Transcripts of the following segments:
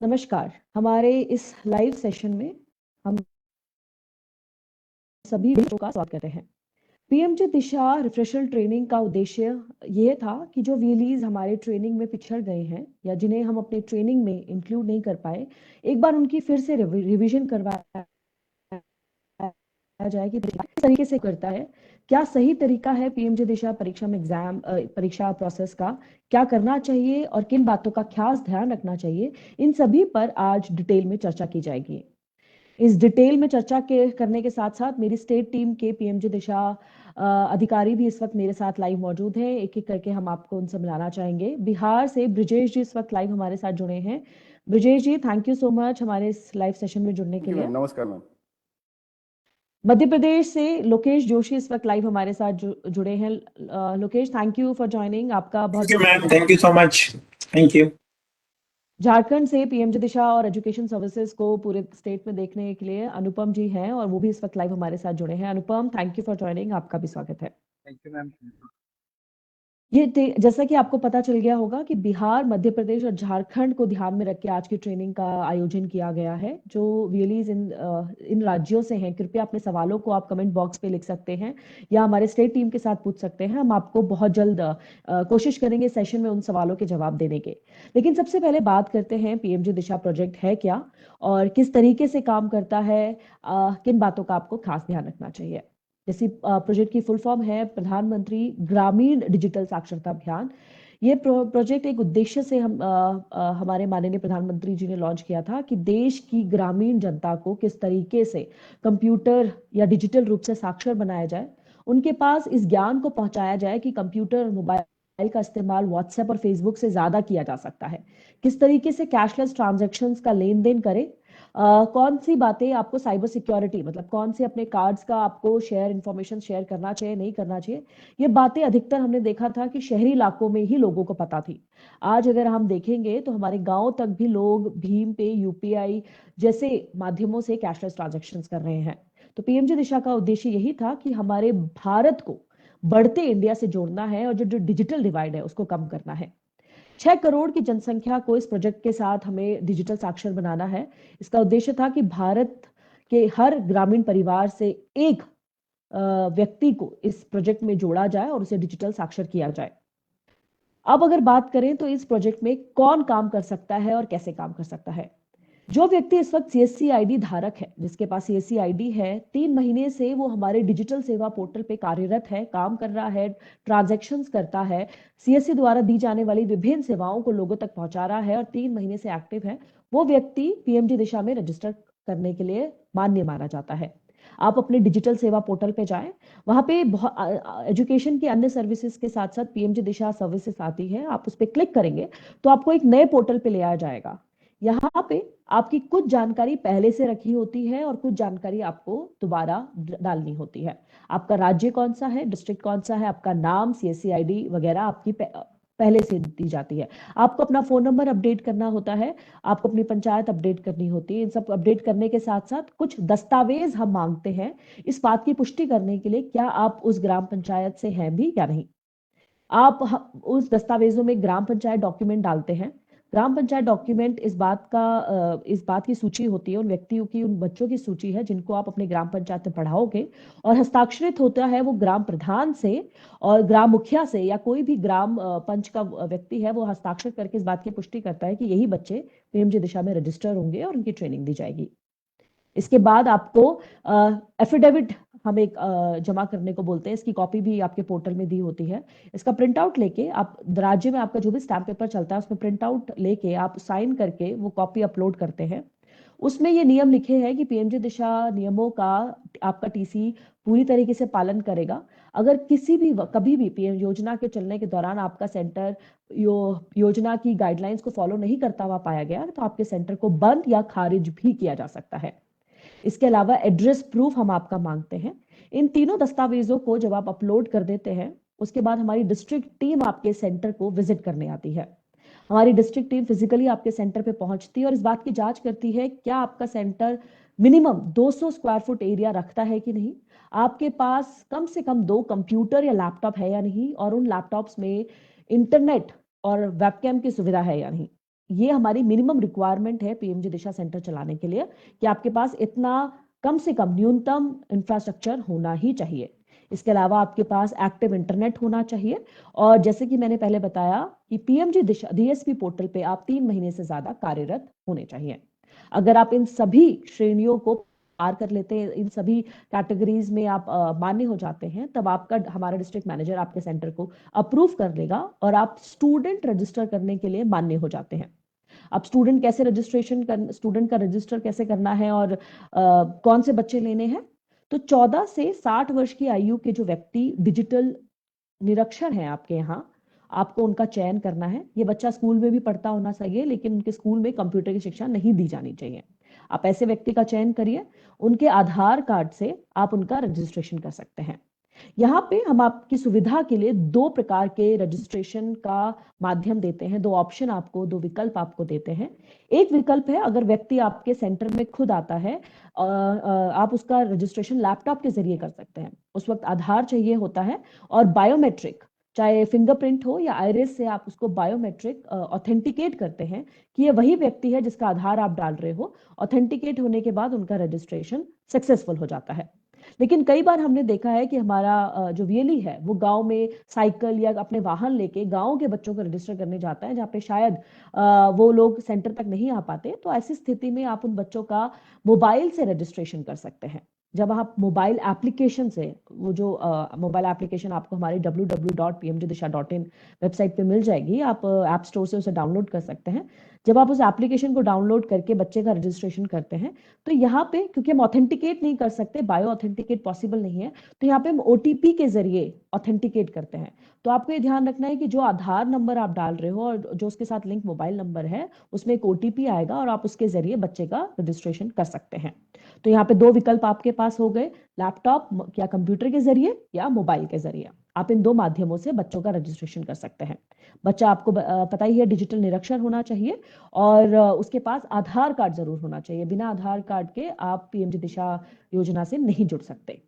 नमस्कार। हमारे इस लाइव सेशन में हम सभी बच्चों का स्वागत करते हैं। पीएमजी दिशा रिफ्रेशर ट्रेनिंग का उद्देश्य ये था कि जो वीलीज हमारे ट्रेनिंग में पिछड़ गए हैं या जिन्हें हम अपने ट्रेनिंग में इंक्लूड नहीं कर पाए, एक बार उनकी फिर से रिवीजन करवाया जाए कि किस तरीके से करता है, क्या सही तरीका है पीएमजी दिशा परीक्षा में परीक्षा प्रोसेस का, क्या करना चाहिए और किन बातों का खास ध्यान रखना चाहिए, इन सभी पर आज डिटेल में चर्चा की जाएगी। इस डिटेल में चर्चा करने के साथ साथ मेरी स्टेट टीम के पीएमजी दिशा अधिकारी भी इस वक्त मेरे साथ लाइव मौजूद हैं। एक एक करके हम आपको उनसे मिलाना चाहेंगे। बिहार से ब्रिजेश जी इस वक्त लाइव हमारे साथ जुड़े हैं। ब्रिजेश जी, थैंक यू सो मच हमारे इस लाइव सेशन में जुड़ने के लिए। नमस्कार मैम। मध्य प्रदेश से लोकेश जोशी इस वक्त लाइव हमारे साथ जुड़े हैं। Lokesh, thank you for joining. आपका बहुत ma'am, thank you so much. Thank you. Jharkhand से पीएमजी दिशा और एजुकेशन सर्विसेज को पूरे स्टेट में देखने के लिए अनुपम जी हैं और वो भी इस वक्त लाइव हमारे साथ जुड़े हैं। अनुपम, थैंक यू फॉर ज्वाइनिंग। आपका भी स्वागत है। Thank you ma'am. जैसा कि आपको पता चल गया होगा कि बिहार, मध्य प्रदेश और झारखंड को ध्यान में रख के आज की ट्रेनिंग का आयोजन किया गया है। जो वीएलीज इन राज्यों से हैं, कृपया अपने सवालों को आप कमेंट बॉक्स पे लिख सकते हैं या हमारे स्टेट टीम के साथ पूछ सकते हैं। हम आपको बहुत जल्द कोशिश करेंगे सेशन में उन सवालों के जवाब देने के। लेकिन सबसे पहले बात करते हैं पीएमजी दिशा प्रोजेक्ट है क्या और किस तरीके से काम करता है, किन बातों का आपको खास ध्यान रखना चाहिए। जैसी प्रोजेक्ट की फुल फॉर्म है प्रधानमंत्री ग्रामीण डिजिटल साक्षरता अभियान। ये प्रोजेक्ट एक उद्देश्य से हमारे माननीय प्रधानमंत्री जी ने लॉन्च किया था कि देश की ग्रामीण जनता को किस तरीके से कंप्यूटर या डिजिटल रूप से साक्षर बनाया जाए, उनके पास इस ज्ञान को पहुंचाया जाए कि कंप्यूटर और मोबाइल का इस्तेमाल व्हाट्सएप और फेसबुक से ज्यादा किया जा सकता है, किस तरीके से कैशलेस ट्रांजैक्शंस का लेन देन करें, कौन सी बातें आपको साइबर सिक्योरिटी मतलब कौन से अपने कार्ड्स का आपको इंफॉर्मेशन शेयर करना चाहिए, नहीं करना चाहिए, ये बातें अधिकतर हमने देखा था कि शहरी इलाकों में ही लोगों को पता थी। आज अगर हम देखेंगे तो हमारे गांव तक भी लोग भीम पे, यूपीआई जैसे माध्यमों से कैशलेस ट्रांजैक्शंस कर रहे हैं। तो पीएमजी दिशा का उद्देश्य यही था कि हमारे भारत को बढ़ते इंडिया से जोड़ना है और जो डिजिटल डिवाइड है उसको कम करना है। 6 करोड़ की जनसंख्या को इस प्रोजेक्ट के साथ हमें डिजिटल साक्षर बनाना है। इसका उद्देश्य था कि भारत के हर ग्रामीण परिवार से एक व्यक्ति को इस प्रोजेक्ट में जोड़ा जाए और उसे डिजिटल साक्षर किया जाए। अब अगर बात करें तो इस प्रोजेक्ट में कौन काम कर सकता है और कैसे काम कर सकता है। जो व्यक्ति इस वक्त सीएससी आईडी धारक है, जिसके पास सीएससी आईडी है, 3 महीने से वो हमारे डिजिटल सेवा पोर्टल पे कार्यरत है, काम कर रहा है, ट्रांजैक्शंस करता है, सीएससी द्वारा दी जाने वाली विभिन्न सेवाओं को लोगों तक पहुंचा रहा है और 3 महीने से एक्टिव है, वो व्यक्ति पीएमजी दिशा में रजिस्टर करने के लिए मान्य माना जाता है। आप अपने डिजिटल सेवा पोर्टल पे जाएं, वहां पे एजुकेशन की अन्य सर्विसेज के साथ साथ पीएमजी दिशा सर्विसेज आती है। आप उस पर क्लिक करेंगे तो आपको एक नए पोर्टल पे ले आया जाएगा। यहाँ पे आपकी कुछ जानकारी पहले से रखी होती है और कुछ जानकारी आपको दोबारा डालनी होती है। आपका राज्य कौन सा है, डिस्ट्रिक्ट कौन सा है, आपका नाम, सीएससी आईडी वगैरह आपकी पहले से दी जाती है। आपको अपना फोन नंबर अपडेट करना होता है, आपको अपनी पंचायत अपडेट करनी होती है। इन सब अपडेट करने के साथ साथ कुछ दस्तावेज हम मांगते हैं इस बात की पुष्टि करने के लिए क्या आप उस ग्राम पंचायत से हैं भी या नहीं। आप उस दस्तावेजों में ग्राम पंचायत डॉक्यूमेंट डालते हैं। ग्राम पंचायत डॉक्यूमेंट इस बात की सूची होती है, उन व्यक्तियों की, उन बच्चों की सूची है जिनको आप अपने ग्राम पंचायत में पढ़ाओगे और हस्ताक्षरित होता है वो ग्राम प्रधान से और ग्राम मुखिया से या कोई भी ग्राम पंच का व्यक्ति है, वो हस्ताक्षर करके इस बात की पुष्टि करता है कि यही बच्चे पीएमजी दिशा में रजिस्टर होंगे और उनकी ट्रेनिंग दी जाएगी। इसके बाद आपको एफिडेविट हम एक जमा करने को बोलते हैं, इसकी कॉपी भी आपके पोर्टल में दी होती है। इसका प्रिंट आउट लेके आप राज्य में आपका जो भी स्टैम्प पेपर चलता है उसमें प्रिंट आउट लेके आप साइन करके वो कॉपी अपलोड करते हैं। उसमें ये नियम लिखे हैं कि पीएमजी दिशा नियमों का आपका टीसी पूरी तरीके से पालन करेगा। अगर कभी भी पीएम योजना के चलने के दौरान आपका सेंटर योजना की गाइडलाइंस को फॉलो नहीं करता हुआ पाया गया तो आपके सेंटर को बंद या खारिज भी किया जा सकता है। इसके अलावा एड्रेस प्रूफ हम आपका मांगते हैं। इन तीनों दस्तावेजों को जब आप अपलोड कर देते हैं उसके बाद हमारी डिस्ट्रिक्ट टीम आपके सेंटर को विजिट करने आती है। हमारी डिस्ट्रिक्ट टीम फिजिकली आपके सेंटर पे पहुंचती है और इस बात की जांच करती है क्या आपका centre minimum 200 square foot area रखता है कि नहीं, आपके पास कम से कम 2 कंप्यूटर या लैपटॉप है या नहीं और उन लैपटॉप्स में इंटरनेट और वेबकैम की सुविधा है या नहीं। ये हमारी मिनिमम रिक्वायरमेंट है पीएमजी दिशा सेंटर चलाने के लिए कि आपके पास इतना कम से कम न्यूनतम इंफ्रास्ट्रक्चर होना ही चाहिए। इसके अलावा आपके पास एक्टिव इंटरनेट होना चाहिए। और जैसे कि मैंने पहले बताया कि पीएमजी दिशा डीएसपी पोर्टल पे आप 3 महीने से ज्यादा कार्यरत होने चाहिए। अगर आप इन सभी श्रेणियों को पार कर लेते हैं, इन सभी कैटेगरीज में आप मान्य हो जाते हैं, तब आपका हमारा डिस्ट्रिक्ट मैनेजर आपके सेंटर को अप्रूव कर लेगा और आप स्टूडेंट रजिस्टर करने के लिए मान्य हो जाते हैं। अब स्टूडेंट का रजिस्टर कैसे करना है और कौन से बच्चे लेने हैं? तो 14 से 60 वर्ष की आयु के जो व्यक्ति डिजिटल निरक्षर हैं आपके यहाँ, आपको उनका चयन करना है। ये बच्चा स्कूल में भी पढ़ता होना चाहिए, लेकिन उनके स्कूल में कंप्यूटर की शिक्षा नहीं दी जानी चाहिए। आप ऐसे व्यक्ति का चयन करिए, उनके आधार कार्ड से आप उनका रजिस्ट्रेशन कर सकते हैं। यहाँ पे हम आपकी सुविधा के लिए 2 प्रकार के रजिस्ट्रेशन का माध्यम देते हैं, 2 ऑप्शन आपको, 2 विकल्प आपको देते हैं। एक विकल्प है, अगर व्यक्ति आपके सेंटर में खुद आता है, आप उसका रजिस्ट्रेशन लैपटॉप के जरिए कर सकते हैं। उस वक्त आधार चाहिए होता है और बायोमेट्रिक, चाहे फिंगरप्रिंट हो या आइरिस से आप उसको बायोमेट्रिक ऑथेंटिकेट करते हैं कि ये वही व्यक्ति है जिसका आधार आप डाल रहे हो। ऑथेंटिकेट होने के बाद उनका रजिस्ट्रेशन सक्सेसफुल हो जाता है। लेकिन कई बार हमने देखा है कि हमारा जो वीएलई है वो गांव में साइकिल या अपने वाहन लेके गांव के बच्चों को रजिस्टर करने जाता है, जहाँ पे शायद वो लोग सेंटर तक नहीं आ पाते। तो ऐसी स्थिति में आप उन बच्चों का मोबाइल से रजिस्ट्रेशन कर सकते हैं। जब आप मोबाइल एप्लीकेशन से, वो जो मोबाइल एप्लीकेशन आपको हमारे www.pmjdisha.in वेबसाइट पे मिल जाएगी, आप ऐप स्टोर से उसे डाउनलोड कर सकते हैं। जब आप उस एप्लीकेशन को डाउनलोड करके बच्चे का रजिस्ट्रेशन करते हैं, तो यहाँ पे क्योंकि हम ऑथेंटिकेट नहीं कर सकते, बायो ऑथेंटिकेट पॉसिबल नहीं है, तो यहाँ पे हम ओटीपी के जरिए ऑथेंटिकेट करते हैं। तो आपको ये ध्यान रखना है कि जो आधार नंबर आप डाल रहे हो और जो उसके साथ लिंक मोबाइल नंबर है, उसमें एक ओटीपी आएगा और आप उसके जरिए बच्चे का रजिस्ट्रेशन कर सकते हैं। तो यहाँ पे 2 विकल्प आपके पास हो गए, लैपटॉप या कंप्यूटर के जरिए या मोबाइल के जरिए। आप इन 2 माध्यमों से बच्चों का रजिस्ट्रेशन कर सकते हैं। बच्चा, आपको पता ही है, डिजिटल निरक्षर होना चाहिए और उसके पास आधार कार्ड जरूर होना चाहिए। बिना आधार कार्ड के आप पीएमजी दिशा योजना से नहीं जुड़ सकते।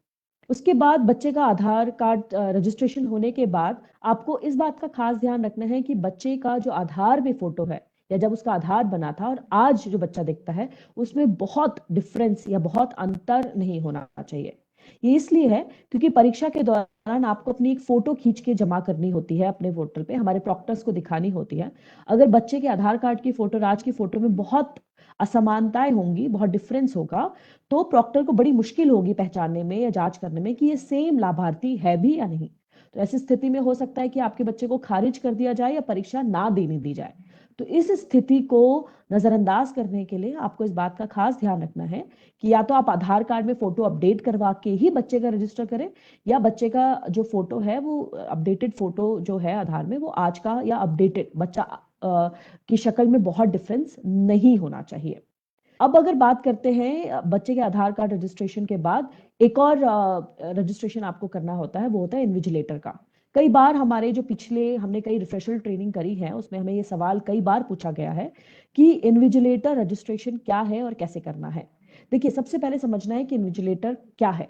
उसके बाद बच्चे का आधार कार्ड रजिस्ट्रेशन होने के बाद आपको इस बात का खास ध्यान रखना है कि बच्चे का जो आधार में फोटो है या जब उसका आधार बना था और आज जो बच्चा दिखता है, उसमें बहुत डिफरेंस या बहुत अंतर नहीं होना चाहिए। ये इसलिए है क्योंकि परीक्षा के दौरान आपको अपनी एक फोटो खींच के जमा करनी होती है अपने पोर्टल पे, हमारे प्रॉक्टर्स को दिखानी होती है। अगर बच्चे के आधार कार्ड की फोटो और आज की फोटो में बहुत असमानताएं होंगी, बहुत डिफरेंस होगा, तो प्रॉक्टर को बड़ी मुश्किल होगी पहचानने में या जांच करने में कि ये सेम लाभार्थी है भी या नहीं। तो ऐसी स्थिति में हो सकता है कि आपके बच्चे को खारिज कर दिया जाए या परीक्षा ना देने दी जाए। तो इस स्थिति को नजरअंदाज करने के लिए आपको इस बात का खास ध्यान रखना है कि या तो आप आधार कार्ड में फोटो अपडेट करवा के ही बच्चे का रजिस्टर करें, या बच्चे का जो फोटो है वो अपडेटेड फोटो जो है आधार में, वो आज का या अपडेटेड बच्चा की शक्ल में बहुत डिफरेंस नहीं होना चाहिए। अब अगर बात करते हैं बच्चे के आधार कार्ड रजिस्ट्रेशन के बाद एक और रजिस्ट्रेशन आपको करना होता है, वो होता है इन्विजिलेटर का। कई बार हमारे जो पिछले हमने कई रिफ्रेशर ट्रेनिंग करी है, उसमें हमें ये सवाल कई बार पूछा गया है कि इन्विजिलेटर रजिस्ट्रेशन क्या है और कैसे करना है। देखिए, सबसे पहले समझना है कि इन्विजिलेटर क्या है।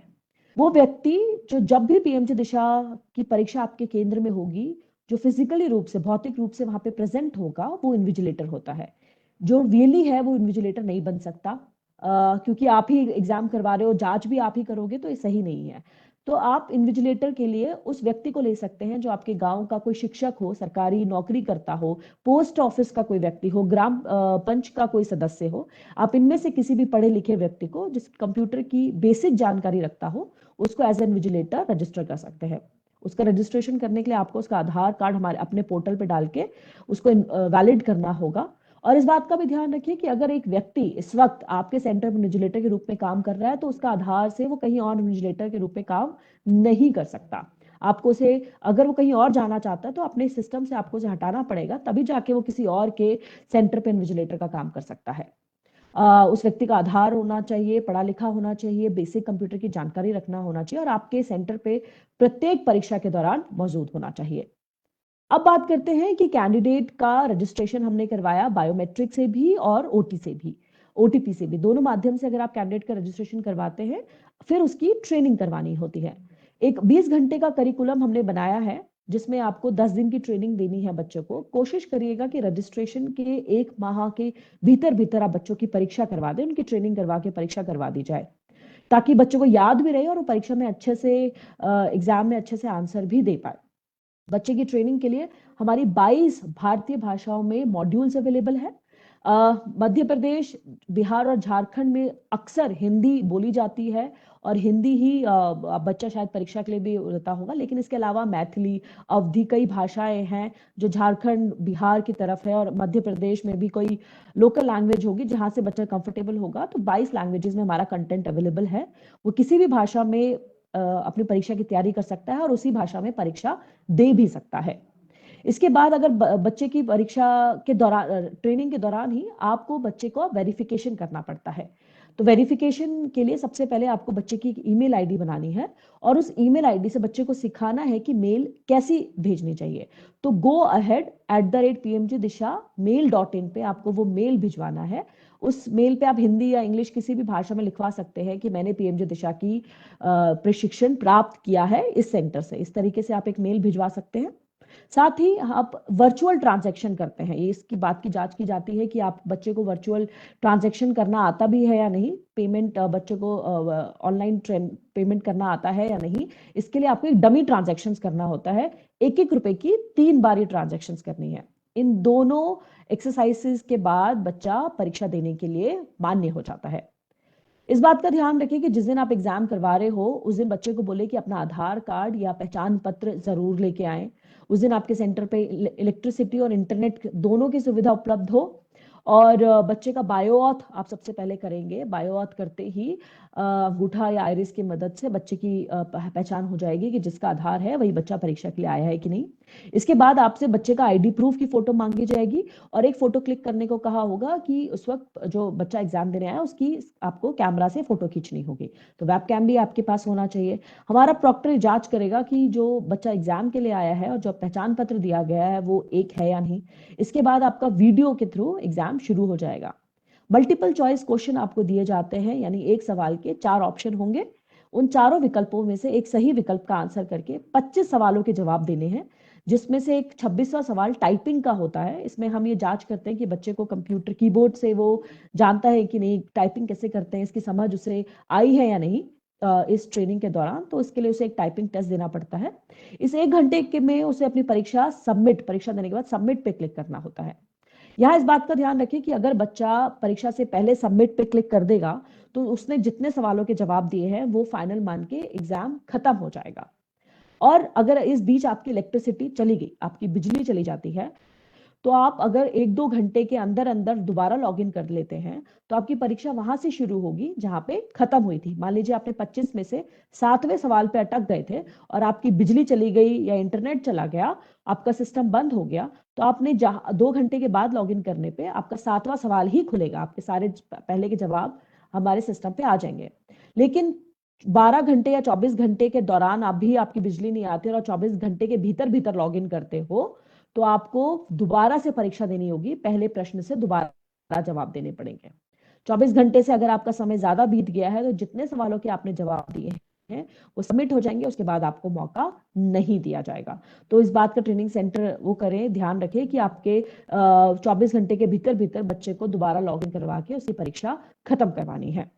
वो व्यक्ति जो जब भी पीएमजी दिशा की परीक्षा आपके केंद्र में होगी, जो फिजिकली रूप से, भौतिक रूप से वहां पे प्रेजेंट होगा, वो इन्विजिलेटर होता है। जो वीएलई है वो इन्विजिलेटर नहीं बन सकता, क्योंकि आप ही एग्जाम करवा रहे हो, जांच भी आप ही करोगे, तो ये सही नहीं है। तो आप इन्विजिलेटर के लिए उस व्यक्ति को ले सकते हैं जो आपके गांव का कोई शिक्षक हो, सरकारी नौकरी करता हो, पोस्ट ऑफिस का कोई व्यक्ति हो, ग्राम पंच का कोई सदस्य हो। आप इनमें से किसी भी पढ़े लिखे व्यक्ति को, जिस कंप्यूटर की बेसिक जानकारी रखता हो, उसको एज ए इन्विजिलेटर रजिस्टर कर सकते हैं। उसका रजिस्ट्रेशन करने के लिए आपको उसका आधार कार्ड हमारे अपने पोर्टल पे डाल के उसको वैलिड करना होगा। और इस बात का भी ध्यान रखिए कि अगर एक व्यक्ति इस वक्त आपके सेंटर में इन्विजिलेटर के रूप में काम कर रहा है, तो उसका आधार से वो कहीं और इन्विजिलेटर के रूप में काम नहीं कर सकता। आपको उसे, अगर वो कहीं और जाना चाहता है, तो अपने सिस्टम से आपको उसे हटाना पड़ेगा, तभी जाके वो किसी और के सेंटर पे इन्विजिलेटर का काम कर सकता है। उस व्यक्ति का आधार होना चाहिए, पढ़ा लिखा होना चाहिए, बेसिक कंप्यूटर की जानकारी रखना होना चाहिए और आपके सेंटर पे प्रत्येक परीक्षा के दौरान मौजूद होना चाहिए। अब बात करते हैं कि कैंडिडेट का रजिस्ट्रेशन हमने करवाया बायोमेट्रिक से भी और ओटी से भी, ओटीपी से भी, दोनों माध्यम से अगर आप कैंडिडेट का रजिस्ट्रेशन करवाते हैं, फिर उसकी ट्रेनिंग करवानी होती है। एक 20 घंटे का करिकुलम हमने बनाया है जिसमें आपको 10 दिन की ट्रेनिंग देनी है बच्चों को। कोशिश करिएगा कि रजिस्ट्रेशन के 1 माह के भीतर भीतर आप बच्चों की परीक्षा करवा दें, उनकी ट्रेनिंग करवा के परीक्षा करवा दी जाए, ताकि बच्चों को याद भी रहे और वो परीक्षा में अच्छे से एग्जाम में अच्छे से आंसर भी दे पाए। बच्चे की ट्रेनिंग के लिए हमारी 22 भारतीय भाषाओं में मॉड्यूल्स अवेलेबल है। मध्य प्रदेश, बिहार और झारखंड में अक्सर हिंदी बोली जाती है और हिंदी ही बच्चा शायद परीक्षा के लिए भी रहता होगा, लेकिन इसके अलावा मैथिली, अवधी, कई भाषाएं हैं जो झारखंड, बिहार की तरफ है, और मध्य प्रदेश में भी कोई लोकल लैंग्वेज होगी जहां से बच्चा कंफर्टेबल होगा। तो 22 लैंग्वेजेस में हमारा कंटेंट अवेलेबल है। वो किसी भी भाषा में अपनी परीक्षा की तैयारी कर सकता है और उसी भाषा में परीक्षा दे भी सकता है। इसके बाद अगर बच्चे की परीक्षा के दौरान, ट्रेनिंग के दौरान ही आपको बच्चे को वेरिफिकेशन करना पड़ता है। तो वेरिफिकेशन के लिए सबसे पहले आपको बच्चे की ईमेल आईडी बनानी है और उस ईमेल आईडी से बच्चे को सिखाना है कि मेल कैसी भेजनी चाहिए। तो goahead@pmgdisha.mail.in पे आपको वो मेल भिजवाना है। उस मेल पे आप हिंदी या इंग्लिश किसी भी भाषा में लिखवा सकते हैं कि मैंने पीएमजी दिशा की प्रशिक्षण प्राप्त किया है इस सेंटर से। इस तरीके से आप एक मेल भिजवा सकते हैं। साथ ही आप वर्चुअल ट्रांजैक्शन करते हैं, ये इसकी बात की जांच की जाती है कि आप बच्चे को वर्चुअल ट्रांजैक्शन करना आता भी है या नहीं, पेमेंट बच्चे को ऑनलाइन पेमेंट करना आता है या नहीं। इसके लिए आपको एक डमी ट्रांजैक्शंस करना होता है। 1-1 रुपए की 3 बार ये ट्रांजैक्शंस करनी है। इन दोनों एक्सरसाइजेस के बाद बच्चा परीक्षा देने के लिए मान्य हो जाता है। इस बात का ध्यान रखें कि जिस दिन आप एग्जाम करवा रहे हो उस दिन बच्चे को बोले कि अपना आधार कार्ड या पहचान पत्र जरूर लेके आए। उस दिन आपके सेंटर पे इलेक्ट्रिसिटी और इंटरनेट दोनों की सुविधा उपलब्ध हो। और बच्चे का बायो ऑथ आप सबसे पहले करेंगे। बायो ऑथ करते ही अंगूठा या आइरिस की मदद से बच्चे की पहचान हो जाएगी कि जिसका आधार है वही बच्चा परीक्षा के लिए आया है कि नहीं। इसके बाद आपसे बच्चे का आईडी प्रूफ की फोटो मांगी जाएगी और एक फोटो क्लिक करने को कहा होगा कि उस वक्त जो बच्चा एग्जाम देने आया उसकी आपको कैमरा से फोटो खींचनी होगी। तो वेब कैम भी आपके पास होना चाहिए। हमारा प्रॉक्टर जांच करेगा कि जो बच्चा एग्जाम के लिए आया है और जो पहचान पत्र दिया गया है वो एक है या नहीं। इसके बाद आपका वीडियो के थ्रू एग्जाम शुरू हो जाएगा। मल्टीपल चॉइस क्वेश्चन आपको दिए जाते हैं, यानी एक सवाल के 4 ऑप्शन होंगे। उन चारों विकल्पों में से एक सही विकल्प का आंसर करके 25 सवालों के जवाब देने हैं, जिसमें से एक 26वां सवाल टाइपिंग का होता है। इसमें हम ये जांच करते हैं कि बच्चे को कंप्यूटर कीबोर्ड से वो जानता है कि नहीं, टाइपिंग कैसे करते हैं, इसकी समझ उसे आई है या नहीं इस ट्रेनिंग के दौरान। तो इसके लिए उसे एक टाइपिंग टेस्ट देना पड़ता है। इस 1 घंटे के में उसे अपनी परीक्षा देने के बाद सबमिट पे क्लिक करना होता है। यहाँ इस बात का ध्यान रखें कि अगर बच्चा परीक्षा से पहले सबमिट पे क्लिक कर देगा तो उसने जितने सवालों के जवाब दिए हैं वो फाइनल मान के एग्जाम खत्म हो जाएगा। और अगर इस बीच आपकी इलेक्ट्रिसिटी चली गई, आपकी बिजली चली जाती है, तो आप अगर 1-2 घंटे के अंदर अंदर दोबारा लॉगिन कर लेते हैं तो आपकी परीक्षा वहां से शुरू होगी जहां पे खत्म हुई थी। मान लीजिए आपने 25 में से 7वें सवाल पे अटक गए थे और आपकी बिजली चली गई या इंटरनेट चला गया, आपका सिस्टम बंद हो गया, तो आपने 2 घंटे के बाद लॉगिन करने पे आपका 7वां सवाल ही खुलेगा। आपके सारे पहले के जवाब हमारे सिस्टम पे आ जाएंगे। लेकिन 12 घंटे या 24 घंटे के दौरान आप भी आपकी बिजली नहीं आती और 24 घंटे के भीतर भीतर लॉगिन करते हो तो आपको दोबारा से परीक्षा देनी होगी। पहले प्रश्न से दोबारा जवाब देने पड़ेंगे। 24 घंटे से अगर आपका समय ज्यादा बीत गया है तो जितने सवालों के आपने जवाब दिए हैं वो सबमिट हो जाएंगे, उसके बाद आपको मौका नहीं दिया जाएगा। तो इस बात का ट्रेनिंग सेंटर वो करें, ध्यान रखें कि आपके 24 घंटे के भीतर भीतर बच्चे को दोबारा लॉगिन करवा के उसकी परीक्षा खत्म करवानी है।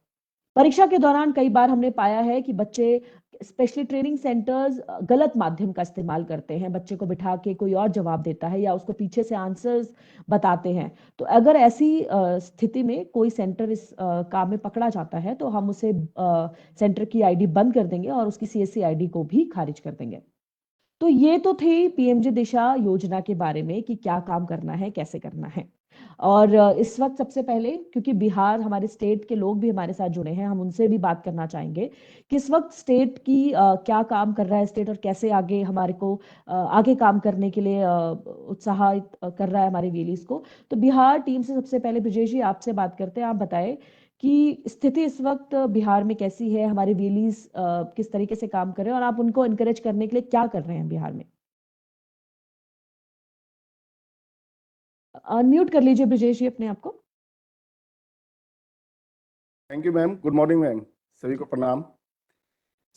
परीक्षा के दौरान कई बार हमने पाया है कि बच्चे, स्पेशली ट्रेनिंग सेंटर्स, गलत माध्यम का इस्तेमाल करते हैं। बच्चे को बिठा के कोई और जवाब देता है या उसको पीछे से आंसर्स बताते हैं। तो अगर ऐसी स्थिति में कोई सेंटर इस काम में पकड़ा जाता है तो हम उसे सेंटर की आईडी बंद कर देंगे और उसकी सीएससी आईडी को भी खारिज कर देंगे। तो ये तो थी पीएमजी दिशा योजना के बारे में कि क्या काम करना है, कैसे करना है। और इस वक्त सबसे पहले, क्योंकि बिहार हमारे स्टेट के लोग भी हमारे साथ जुड़े हैं, हम उनसे भी बात करना चाहेंगे कि इस वक्त स्टेट की क्या काम कर रहा है स्टेट और कैसे आगे हमारे को आगे काम करने के लिए उत्साहित कर रहा है हमारे वेलीज को। तो बिहार टीम से सबसे पहले ब्रिजेश जी आपसे बात करते हैं। आप बताएं कि स्थिति इस वक्त बिहार में कैसी है, हमारे वेलीज किस तरीके से काम कर रहे हैं और आप उनको एनकरेज करने के लिए क्या कर रहे हैं बिहार में। अनम्यूट कर लीजिए ब्रिजेश जी अपने आप को। Thank you ma'am. Good morning ma'am, सभी को प्रणाम।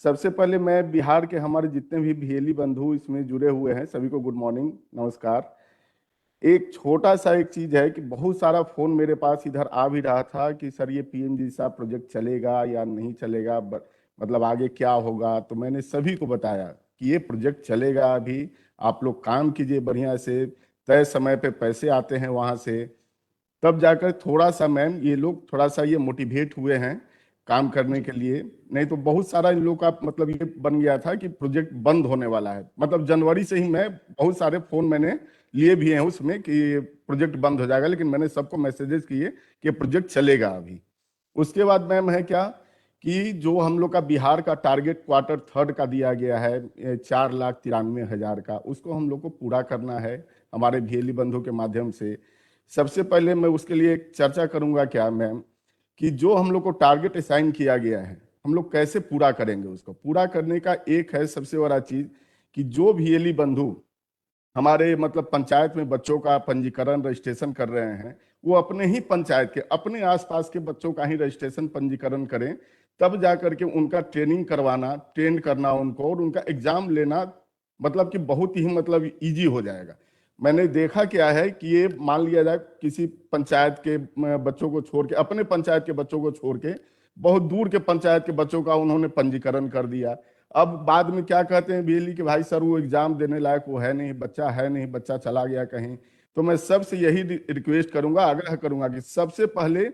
सबसे पहले मैं बिहार के हमारे जितने भी भीएली बंधु इसमें जुड़े हुए हैं सभी को गुड मॉर्निंग, नमस्कार। एक छोटा सा एक चीज है कि बहुत सारा फोन मेरे पास इधर आ भी रहा था कि सर ये पीएमजीसा प्रोजेक्ट चलेगा या नहीं चलेगा, मतलब आगे क्या होगा। तो मैंने सभी को बताया कि ये प्रोजेक्ट चलेगा, अभी आप लोग काम कीजिए बढ़िया से, तय समय पे पैसे आते हैं वहां से, तब जाकर थोड़ा सा मैम ये लोग थोड़ा सा ये मोटिवेट हुए हैं काम करने के लिए। नहीं तो बहुत सारा इन लोग का मतलब ये बन गया था कि प्रोजेक्ट बंद होने वाला है। मतलब जनवरी से ही मैं बहुत सारे फोन मैंने लिए भी हैं उसमें कि प्रोजेक्ट बंद हो जाएगा, लेकिन मैंने सबको मैसेजेस किए कि प्रोजेक्ट चलेगा अभी। उसके बाद मैम है क्या कि जो हम लोग का बिहार का टारगेट क्वार्टर थर्ड का दिया गया है 4,93,000 का, उसको हम लोग को पूरा करना है हमारे भीएली बंधु के माध्यम से। सबसे पहले मैं उसके लिए एक चर्चा करूंगा क्या मैम कि जो हम लोग को टारगेट असाइन किया गया है हम लोग कैसे पूरा करेंगे। उसको पूरा करने का एक है सबसे बड़ा चीज कि जो भीएली बंधु हमारे मतलब पंचायत में बच्चों का पंजीकरण रजिस्ट्रेशन कर रहे हैं, वो अपने ही पंचायत के अपने आसपास के बच्चों का ही रजिस्ट्रेशन पंजीकरण करें, तब जाकर के उनका ट्रेनिंग करवाना, ट्रेन करना उनको और उनका एग्जाम लेना मतलब कि बहुत ही मतलब इजी हो जाएगा। मैंने देखा क्या है कि ये मान लिया जाए किसी पंचायत के बच्चों को छोड़ के, अपने पंचायत के बच्चों को छोड़ के बहुत दूर के पंचायत के बच्चों का उन्होंने पंजीकरण कर दिया। अब बाद में क्या कहते हैं बीएलई कि भाई सर वो एग्जाम देने लायक वो है नहीं, बच्चा है नहीं, बच्चा चला गया कहीं। तो मैं सबसे यही रिक्वेस्ट करूंगा, आग्रह करूंगा कि सबसे पहले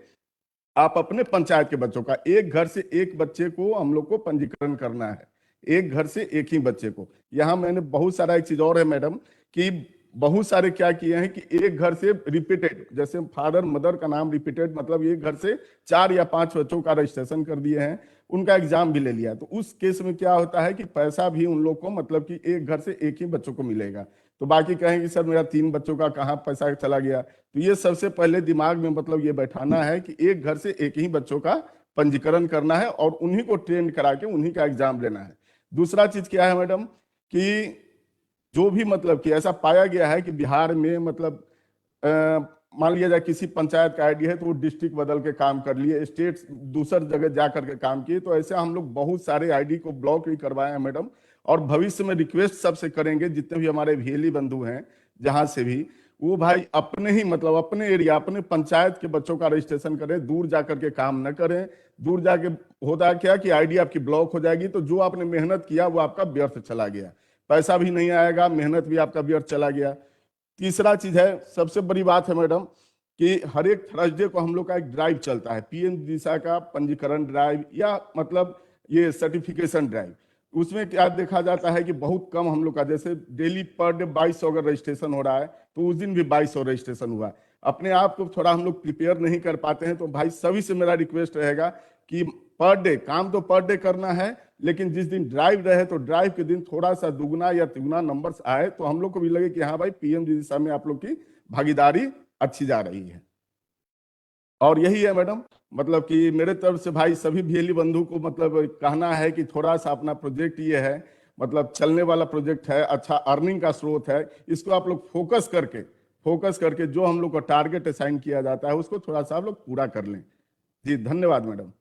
आप अपने पंचायत के बच्चों का, एक घर से एक बच्चे को हम लोग को पंजीकरण करना है, एक घर से एक ही बच्चे को। यहाँ मैंने बहुत सारा एक चीज और है मैडम कि बहुत सारे क्या किए हैं कि एक घर से रिपीटेड, जैसे फादर मदर का नाम रिपीटेड, मतलब एक घर से 4 या 5 बच्चों का रजिस्ट्रेशन कर दिए हैं, उनका एग्जाम भी ले लिया। तो उस केस में क्या होता है कि पैसा भी उन लोग को मतलब कि एक घर से एक ही बच्चों को मिलेगा। तो बाकी कहेंगे सर मेरा 3 बच्चों का कहाँ पैसा चला गया। तो ये सबसे पहले दिमाग में मतलब ये बैठाना है कि एक घर से एक ही बच्चों का पंजीकरण करना है और उन्हीं को ट्रेन करा के उन्हीं का एग्जाम लेना है। दूसरा चीज क्या है मैडम कि जो भी मतलब कि ऐसा पाया गया है कि बिहार में मतलब मान लिया जाए किसी पंचायत का आईडी है तो वो डिस्ट्रिक्ट बदल के काम कर लिए, स्टेट दूसर जगह जा करके काम किए, तो ऐसे हम लोग बहुत सारे आईडी को ब्लॉक भी करवाए हैं मैडम। और भविष्य में रिक्वेस्ट सबसे करेंगे जितने भी हमारे भीएली बंधु हैं जहां से भी, वो भाई अपने ही मतलब अपने एरिया अपने पंचायत के बच्चों का रजिस्ट्रेशन करें, दूर जाकर के काम न करें। दूर जाके होता क्या कि आईडी आपकी ब्लॉक हो जाएगी, तो जो आपने मेहनत किया वो आपका व्यर्थ चला गया, पैसा भी नहीं आएगा, मेहनत भी आपका व्यर्थ चला गया। तीसरा चीज है, सबसे बड़ी बात है मैडम कि हर एक थर्सडे को हम लोग का एक ड्राइव चलता है, पीएमजीसा का पंजीकरण ड्राइव या मतलब ये सर्टिफिकेशन ड्राइव। उसमें क्या देखा जाता है कि बहुत कम हम लोग का, जैसे डेली पर डे 2200 अगर रजिस्ट्रेशन हो रहा है तो उस दिन भी 2200 रजिस्ट्रेशन हुआ। अपने आप को थोड़ा हम लोग प्रिपेयर नहीं कर पाते हैं, तो भाई सभी से मेरा रिक्वेस्ट रहेगा कि पर डे काम तो पर डे करना है, लेकिन जिस दिन ड्राइव रहे तो ड्राइव के दिन थोड़ा सा दुगना या तिगुना नंबर्स आए तो हम लोग को भी लगे कि हाँ भाई पीएमजीसा में आप लोग की भागीदारी अच्छी जा रही है। और यही है मैडम, मतलब कि मेरे तरफ से भाई सभी भीएली बंधु को मतलब कहना है कि थोड़ा सा अपना प्रोजेक्ट ये है, मतलब चलने वाला प्रोजेक्ट है, अच्छा अर्निंग का स्रोत है, इसको आप लोग फोकस करके जो हम लोग को टारगेट असाइन किया जाता है उसको थोड़ा सा आप लोग पूरा कर लें। जी धन्यवाद मैडम।